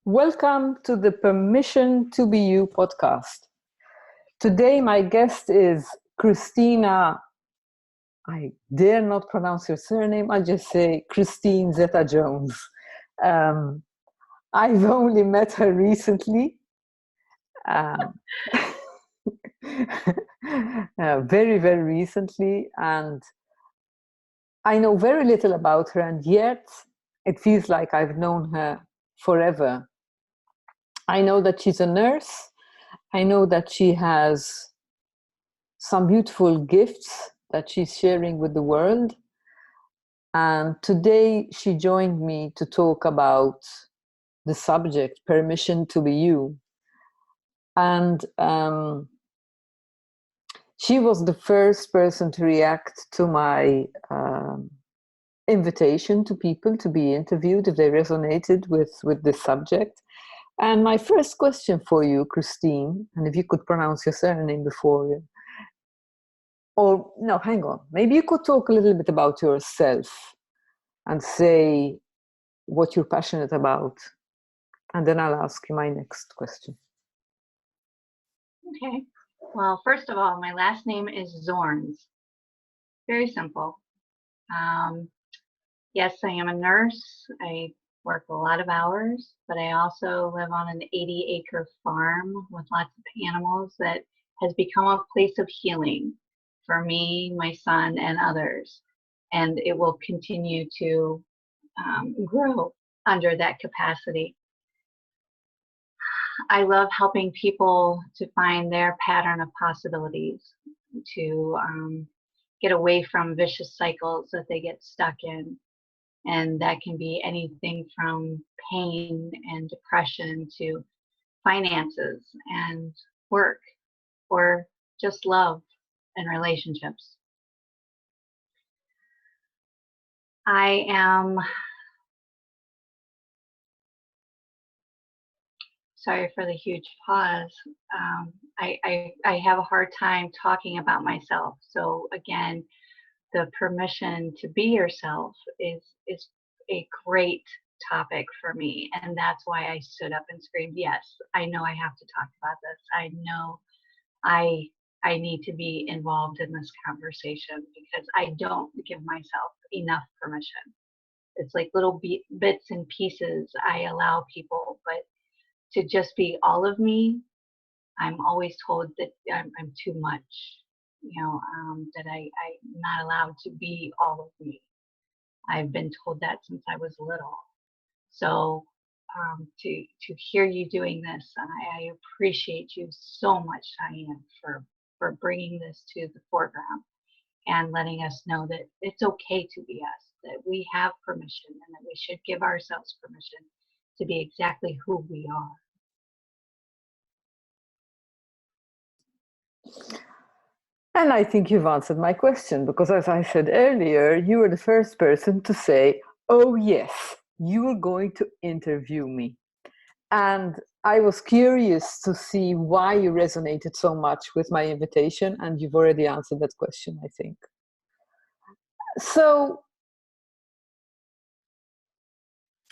Welcome to the Permission to Be You podcast. Today, my guest is Christina. I dare not pronounce her surname. I just say Christine Zeta-Jones. Um, I've only met her recently. Um, very, very recently. And I know very little about her, and yet it feels like I've known her forever. I know that she's a nurse. I know that she has some beautiful gifts that she's sharing with the world. And today she joined me to talk about the subject, permission to be you. And she was the first person to react to my invitation to people to be interviewed if they resonated with this subject. And my first question for you, Christine, and if you could pronounce your surname before you, or no, hang on, maybe you could talk a little bit about yourself and say what you're passionate about, and then I'll ask you my next question. Okay. Well, first of all, my last name is Zornes. Very simple. Yes, I am a nurse. I work a lot of hours, but I also live on an 80-acre farm with lots of animals that has become a place of healing for me, my son, and others. And it will continue to grow under that capacity. I love helping people to find their pattern of possibilities, to get away from vicious cycles that they get stuck in. And that can be anything from pain and depression to finances and work, or just love and relationships. I am, sorry for the huge pause. I have a hard time talking about myself. So again, the permission to be yourself is a great topic for me, and that's why I stood up and screamed, yes, I know I have to talk about this. I know I need to be involved in this conversation because I don't give myself enough permission. It's like little bits and pieces I allow people, but to just be all of me, I'm always told that I'm too much. That I'm not allowed to be all of me. I've been told that since I was little. So to hear you doing this, I appreciate you so much, Diane, for bringing this to the foreground and letting us know that it's okay to be us, that we have permission, and that we should give ourselves permission to be exactly who we are. And I think you've answered my question, because as I said earlier, you were the first person to say, oh yes, you're going to interview me. And I was curious to see why you resonated so much with my invitation, and you've already answered that question, I think. So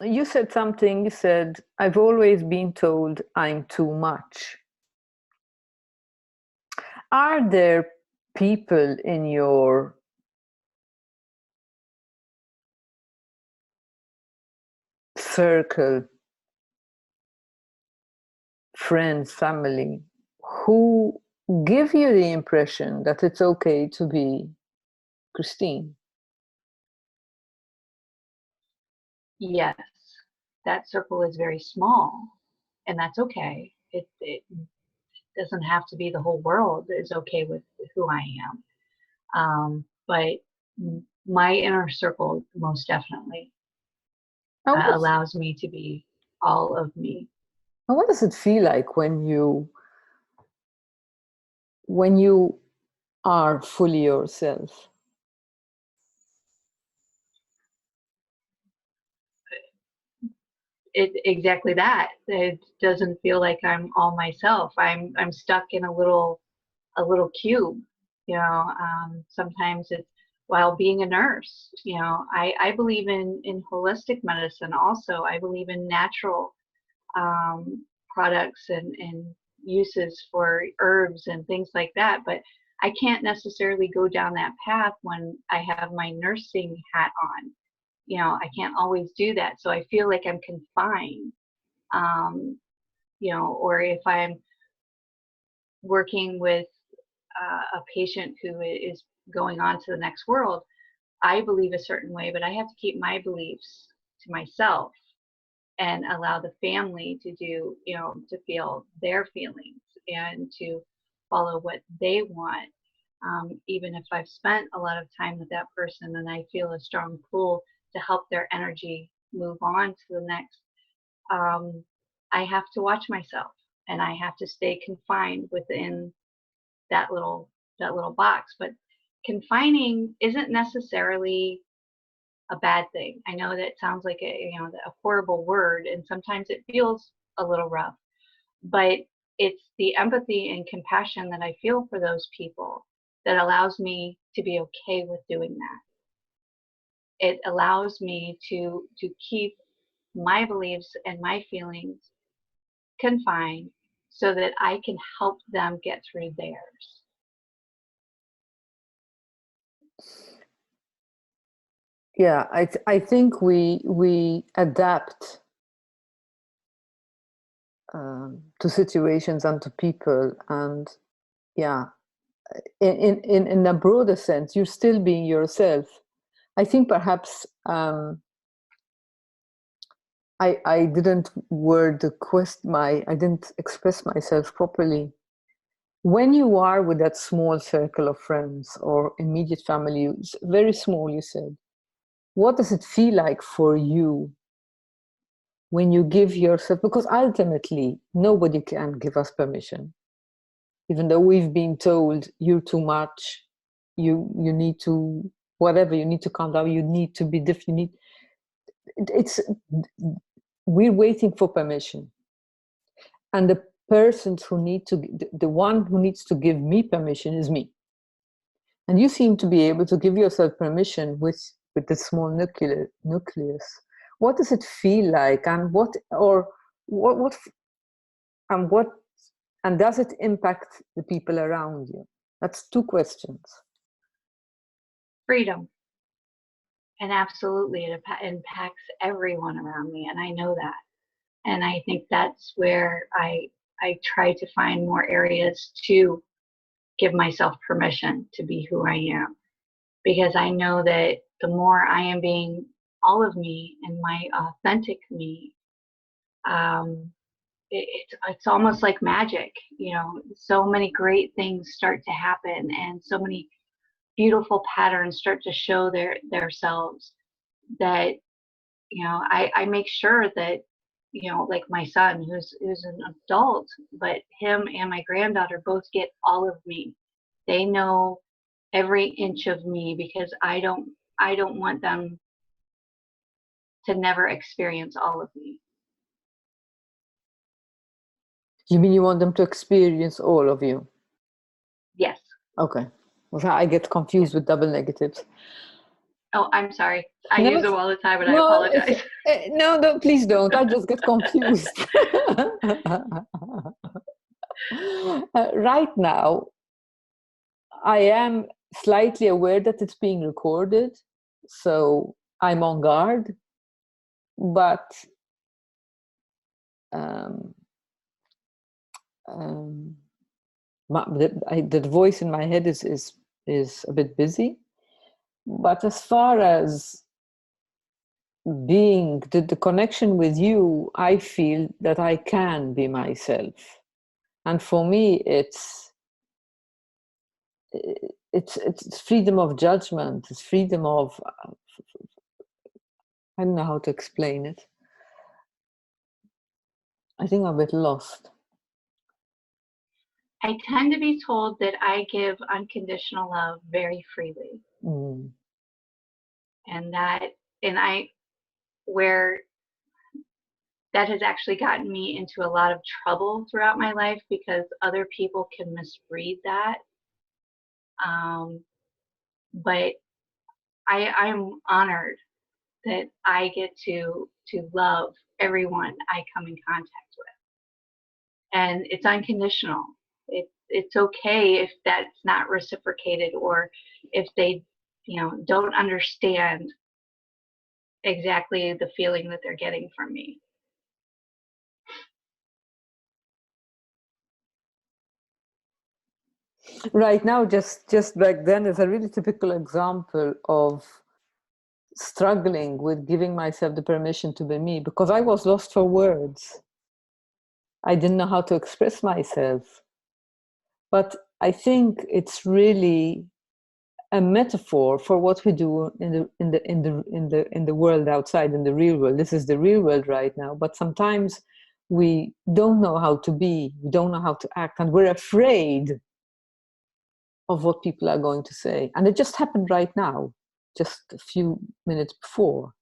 you said something, you said, I've always been told I'm too much. Are there people in your circle, friends, family, who give you the impression that it's okay to be Christine? Yes, that circle is very small, and that's okay. It doesn't have to be the whole world is okay with who I am. But my inner circle most definitely allows me to be all of me. And what does it feel like when you are fully yourself? Exactly that. It doesn't feel like I'm all myself. I'm stuck in a little cube. Sometimes it's while being a nurse. I believe in holistic medicine also. I believe in natural products and uses for herbs and things like that, but I can't necessarily go down that path when I have my nursing hat on. You know, I can't always do that. So I feel like I'm confined. You know, or if I'm working with a patient who is going on to the next world, I believe a certain way, but I have to keep my beliefs to myself and allow the family to do, you know, to feel their feelings and to follow what they want. Even if I've spent a lot of time with that person and I feel a strong pull to help their energy move on to the next, I have to watch myself and I have to stay confined within that little box. But confining isn't necessarily a bad thing. I know that sounds like a horrible word, and sometimes it feels a little rough, but it's the empathy and compassion that I feel for those people that allows me to be okay with doing that. It allows me to keep my beliefs and my feelings confined so that I can help them get through theirs. Yeah, I think we adapt to situations and to people, and yeah, in a broader sense, you're still being yourself. I think perhaps I didn't I didn't express myself properly. When you are with that small circle of friends or immediate family, very small, you said, what does it feel like for you when you give yourself? Because ultimately, nobody can give us permission, even though we've been told you're too much, you need to, whatever, you need to calm down, you need to be different. It's we're waiting for permission, and the person who need to, the one who needs to give me permission is me. And you seem to be able to give yourself permission with the small nucleus. What does it feel like, and what and what and does it impact the people around you? That's two questions. Freedom. And absolutely, it impacts everyone around me, and I know that. And I think that's where I try to find more areas to give myself permission to be who I am, because I know that the more I am being all of me and my authentic me, um, it's almost like magic. You know, so many great things start to happen, and so many beautiful patterns start to show themselves that, you know, I make sure that, you know, like my son who's an adult, but him and my granddaughter both get all of me. They know every inch of me because I don't want them to never experience all of me. You mean you want them to experience all of you? Yes. Okay. Well, I get confused with double negatives. Oh, I'm sorry. I No, use them all the time, and I no, apologize. no, please don't. I just get confused. Right now, I am slightly aware that it's being recorded, so I'm on guard. But um, um, the voice in my head is a bit busy. But as far as being the connection with you, I feel that I can be myself, and for me, it's freedom of judgment. It's freedom of I don't know how to explain it. I think I'm a bit lost. I tend to be told that I give unconditional love very freely. Mm. And where that has actually gotten me into a lot of trouble throughout my life because other people can misread that. But I'm honored that I get to love everyone I come in contact with. And it's unconditional. It's okay if that's not reciprocated, or if they, don't understand exactly the feeling that they're getting from me. Right now, just back then, is a really typical example of struggling with giving myself the permission to be me, because I was lost for words. I didn't know how to express myself. But I think it's really a metaphor for what we do in the world outside, in the real world. This is the real world right now. But sometimes we don't know how to be, we don't know how to act, and we're afraid of what people are going to say. And it just happened right now, just a few minutes before.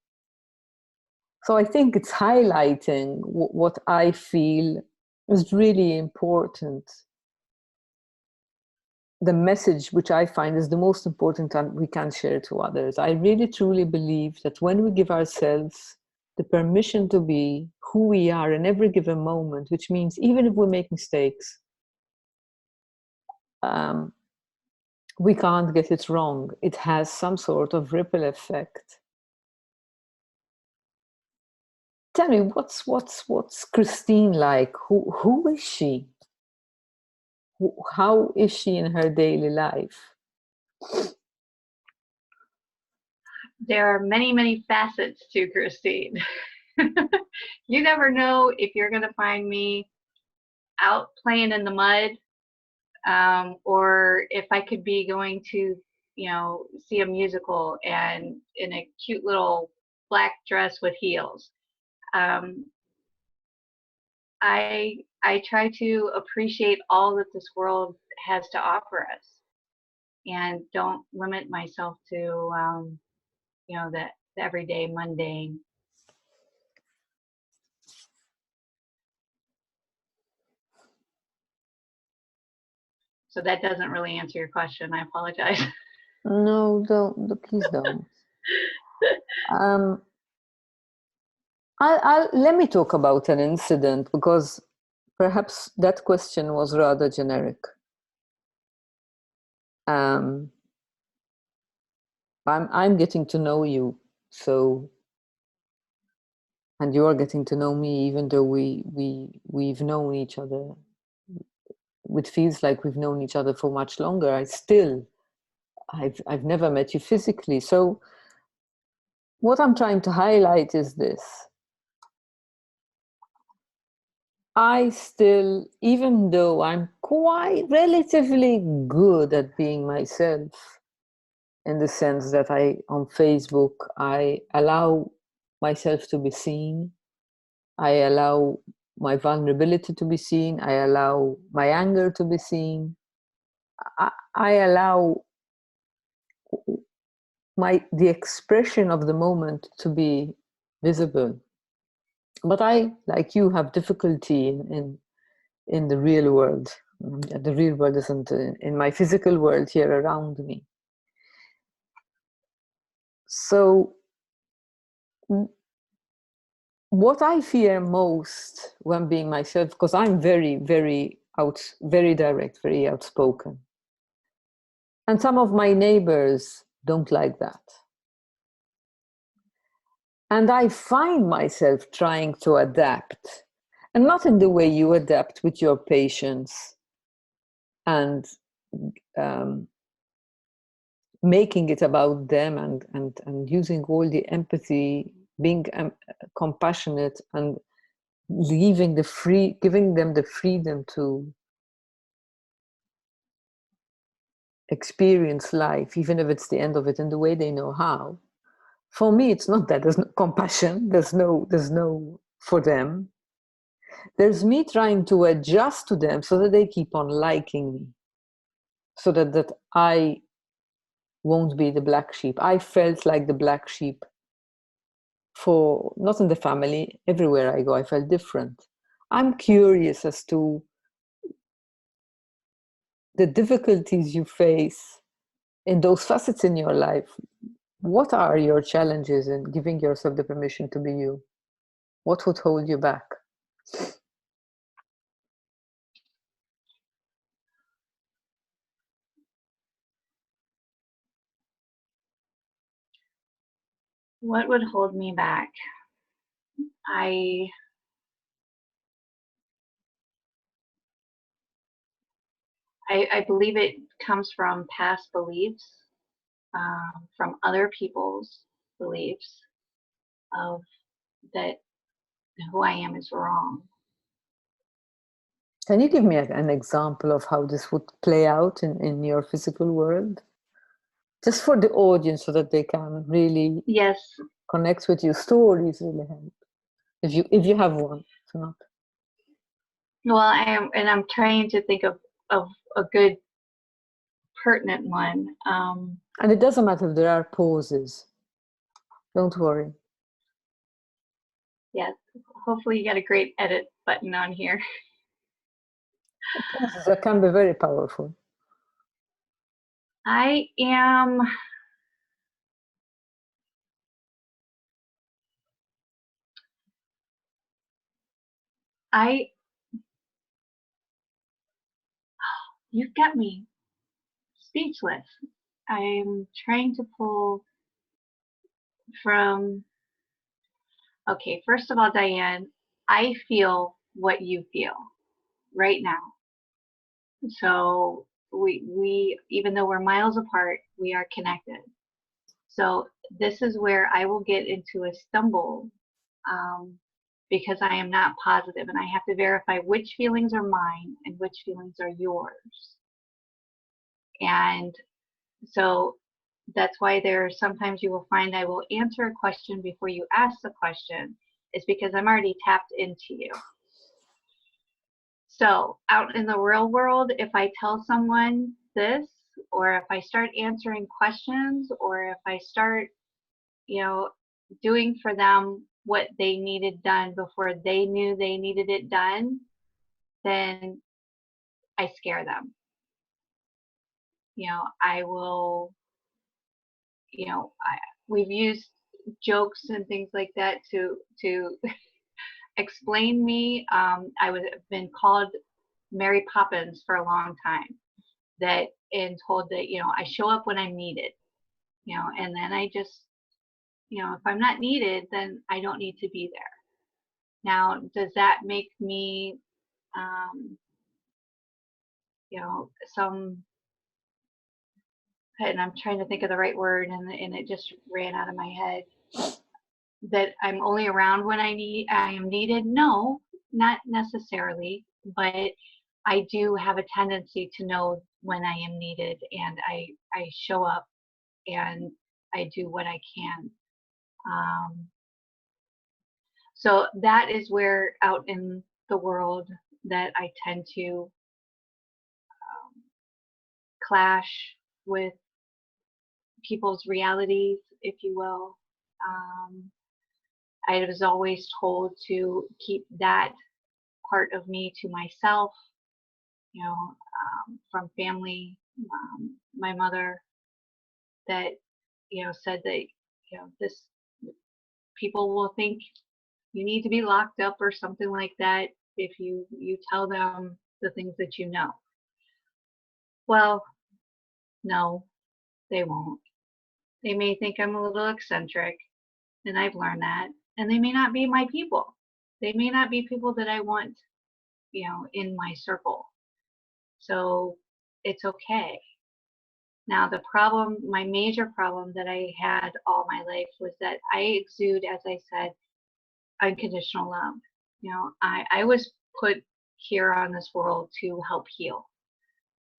So I think it's highlighting what I feel is really important. The message which I find is the most important and we can share to others. I really truly believe that when we give ourselves the permission to be who we are in every given moment, which means even if we make mistakes, we can't get it wrong. It has some sort of ripple effect. Tell me, what's Christine like? Who is she? How is she in her daily life? There are many, many facets to Christine. You never know if you're going to find me out playing in the mud, or if I could be going to, see a musical and in a cute little black dress with heels. I try to appreciate all that this world has to offer us, and don't limit myself to the everyday mundane. So that doesn't really answer your question. I apologize. No, don't, please don't. Let me talk about an incident, because perhaps that question was rather generic. I'm getting to know you, so, and you're getting to know me, even though we've known each other. It feels like we've known each other for much longer. I've never met you physically. So what I'm trying to highlight is this. I still, even though I'm quite relatively good at being myself, in the sense that on Facebook, I allow myself to be seen. I allow my vulnerability to be seen. I allow my anger to be seen. I allow the expression of the moment to be visible. But I, like you, have difficulty in the real world. The real world isn't in my physical world here around me. So what I fear most when being myself, because I'm very, very direct, very outspoken. And some of my neighbors don't like that. And I find myself trying to adapt, and not in the way you adapt with your patients and making it about them and using all the empathy, being compassionate, and giving them the freedom to experience life, even if it's the end of it in the way they know how. For me, it's not that. There's no compassion. There's no for them. There's me trying to adjust to them so that they keep on liking me, so that I won't be the black sheep. I felt like the black sheep not in the family, everywhere I go, I felt different. I'm curious as to the difficulties you face in those facets in your life. What are your challenges in giving yourself the permission to be you? What would hold you back? What would hold me back? I I believe it comes from past beliefs, from other people's beliefs of that who I am is wrong. Can you give me an example of how this would play out in your physical world? Just for the audience so that they can really Yes. connect with you. Stories really help. If you have one, if not. Well, I'm trying to think of a good pertinent one. And it doesn't matter if there are pauses. Don't worry. Yes. Hopefully you got a great edit button on here. Pauses that can be very powerful. I am I you've got me speechless. I'm trying to pull from okay, first of all, Diane, I feel what you feel right now. So we even though we're miles apart, we are connected. So this is where I will get into a stumble um, because I am not positive and I have to verify which feelings are mine and which feelings are yours. And so that's why there sometimes you will find I will answer a question before you ask the question is because I'm already tapped into you. So out in the real world, if I tell someone this, or if I start answering questions, or if I start, doing for them what they needed done before they knew they needed it done, then I scare them. I will, we've used jokes and things like that to explain me. I was been called Mary Poppins for a long time. That and told that I show up when I'm needed. And then I just if I'm not needed, then I don't need to be there. Now, does that make me um, some and I'm trying to think of the right word and it just ran out of my head that I'm only around when I am needed? No, not necessarily, but I do have a tendency to know when I am needed and I show up and I do what I can. So that is where out in the world that I tend to clash with people's realities, if you will. I was always told to keep that part of me to myself, from family. My mother that, said that, this people will think you need to be locked up or something like that if you tell them the things that you know. Well, no, they won't. They may think I'm a little eccentric, and I've learned that, and they may not be my people. They may not be people that I want, in my circle. So it's okay. Now, my major problem that I had all my life was that I exude, as I said, unconditional love. I was put here on this world to help heal.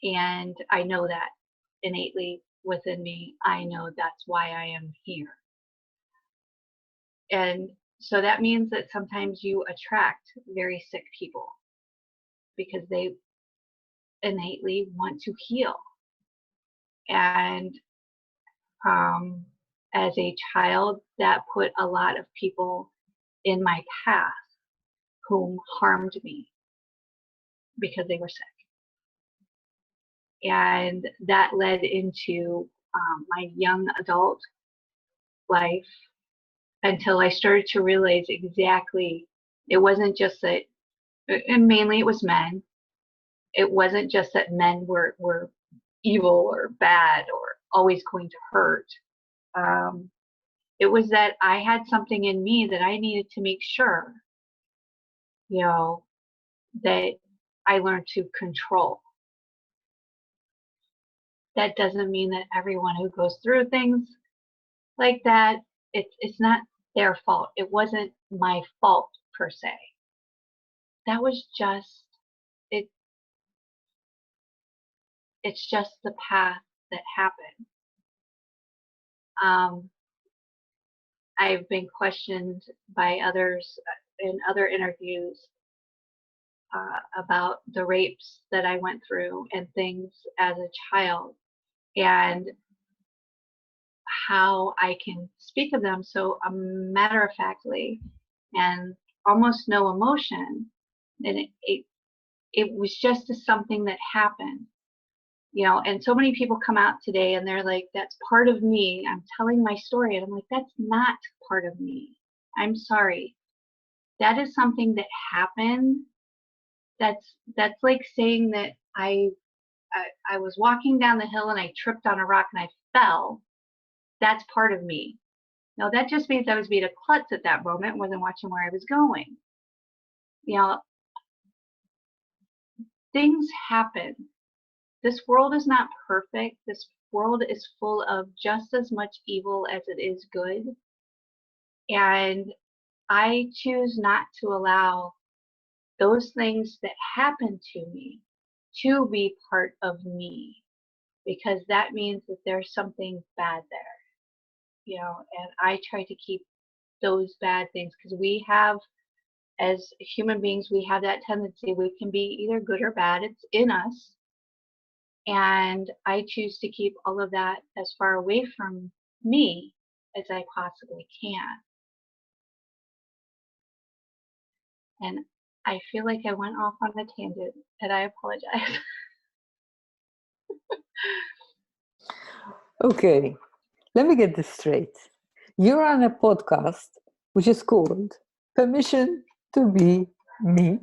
And I know that innately within me. I know that's why I am here. And so that means that sometimes you attract very sick people because they innately want to heal. And as a child, that put a lot of people in my path whom harmed me because they were sick. And that led into my young adult life until I started to realize exactly, it wasn't just that, and mainly it was men. It wasn't just that men were evil or bad or always going to hurt. Um, it was that I had something in me that I needed to make sure, you know, that I learned to control. That doesn't mean that everyone who goes through things like that, it's not their fault. It wasn't my fault per se. That was just it. It's just the path that happened. Um, I've been questioned by others in other interviews about the rapes that I went through and things as a child, and how I can speak of them so matter of factly and almost no emotion. And it was just something that happened, and so many people come out today and they're like, that's part of me. I'm telling my story. And I'm like, that's not part of me. I'm sorry. That is something that happened. That's like saying that I was walking down the hill and I tripped on a rock and I fell. That's part of me. Now that just means I was being a klutz at that moment, wasn't watching where I was going. You know, things happen. This world is not perfect. This world is full of just as much evil as it is good. And I choose not to allow those things that happen to me to be part of me, because that means that there's something bad there, and I try to keep those bad things, because we have, as human beings, we have that tendency. We can be either good or bad. It's in us. And I choose to keep all of that as far away from me as I possibly can. And I feel like I went off on a tangent, and I apologize. Okay, let me get this straight. You're on a podcast which is called Permission to Be Me.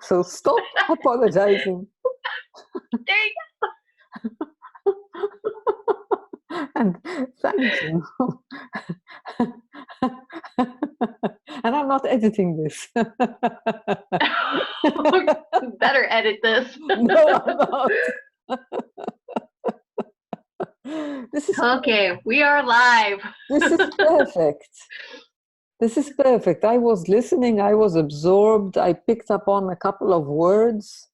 So stop apologizing. There you And thank you. And I'm not editing this. go. Better edit this. No, I'm not. This is Okay, we are live. this is perfect. This is perfect. I was listening, I was absorbed. I picked up on a couple of words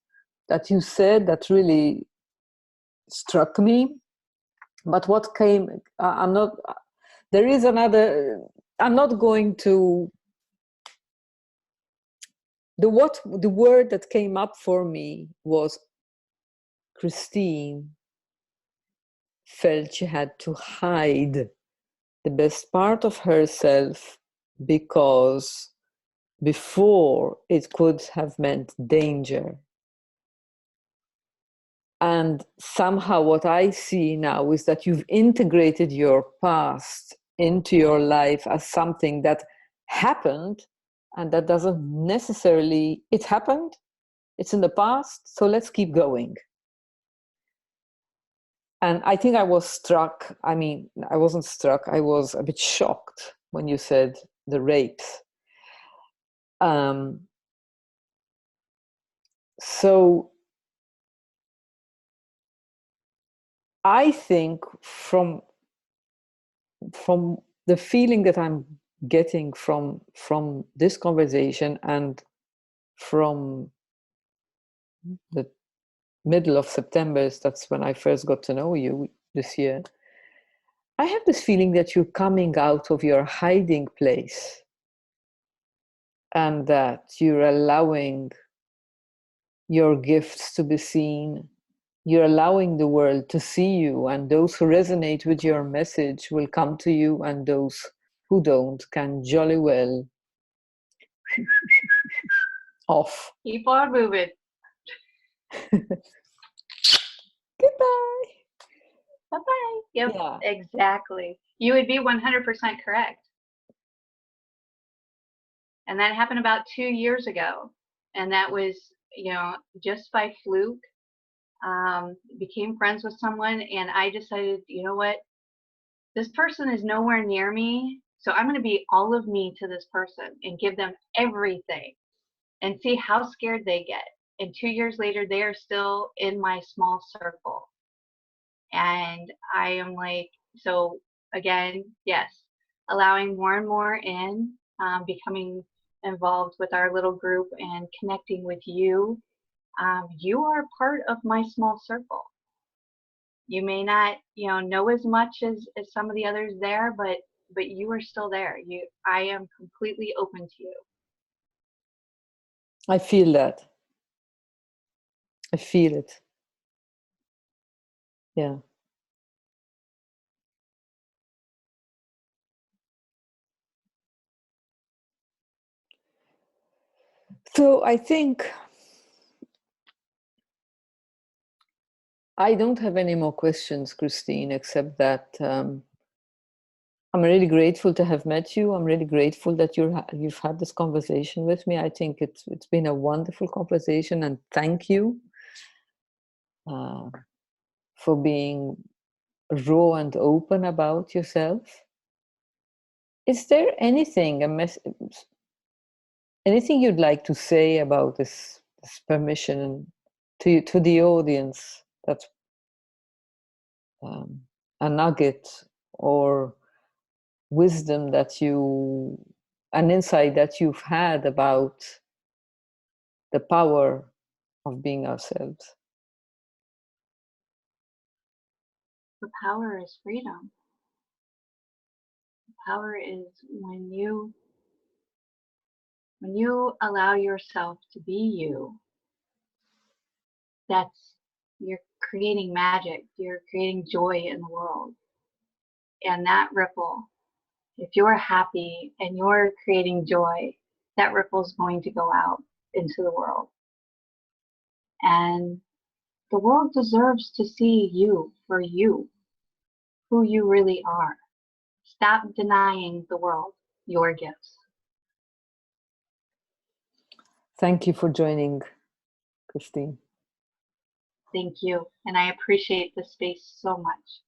that you said that really struck me. But what came, I'm not, there is another, I'm not going to, the word that came up for me was Christine felt she had to hide the best part of herself because before it could have meant danger. And somehow what I see now is that you've integrated your past into your life as something that happened, and that doesn't necessarily, it happened, it's in the past, so let's keep going. And I think I was struck, I mean, I wasn't struck, I was a bit shocked when you said the rapes. So I think from the feeling that I'm getting from this conversation and from the middle of September, that's when I first got to know you this year, I have this feeling that you're coming out of your hiding place and that you're allowing your gifts to be seen. You're allowing the world to see you, and those who resonate with your message will come to you, and those who don't can jolly well off. Keep on moving. Goodbye. Bye-bye. Yep, Yeah. exactly. You would be 100% correct. And that happened about 2 years ago. And that was, just by fluke. Became friends with someone, and I decided, you know what? This person is nowhere near me, so I'm going to be all of me to this person and give them everything and see how scared they get. And 2 years later, they are still in my small circle. And I am like, so again, yes, allowing more and more in, becoming involved with our little group and connecting with you. You are part of my small circle. You may not, know as much as some of the others there, but you are still there. I am completely open to you. I feel that. I feel it. Yeah. So I think I don't have any more questions, Christine, except that I'm really grateful to have met you. I'm really grateful that you've had this conversation with me. I think it's been a wonderful conversation, and thank you for being raw and open about yourself. Is there anything anything you'd like to say about this permission to the audience? That's a nugget or wisdom an insight that you've had about the power of being ourselves. The power is freedom. The power is when you allow yourself to be you. You're creating magic. You're creating joy in the world. And that ripple, if you're happy and you're creating joy, that ripple is going to go out into the world. And the world deserves to see you for you, who you really are. Stop denying the world your gifts. Thank you for joining, Christine. Thank you. And I appreciate the space so much.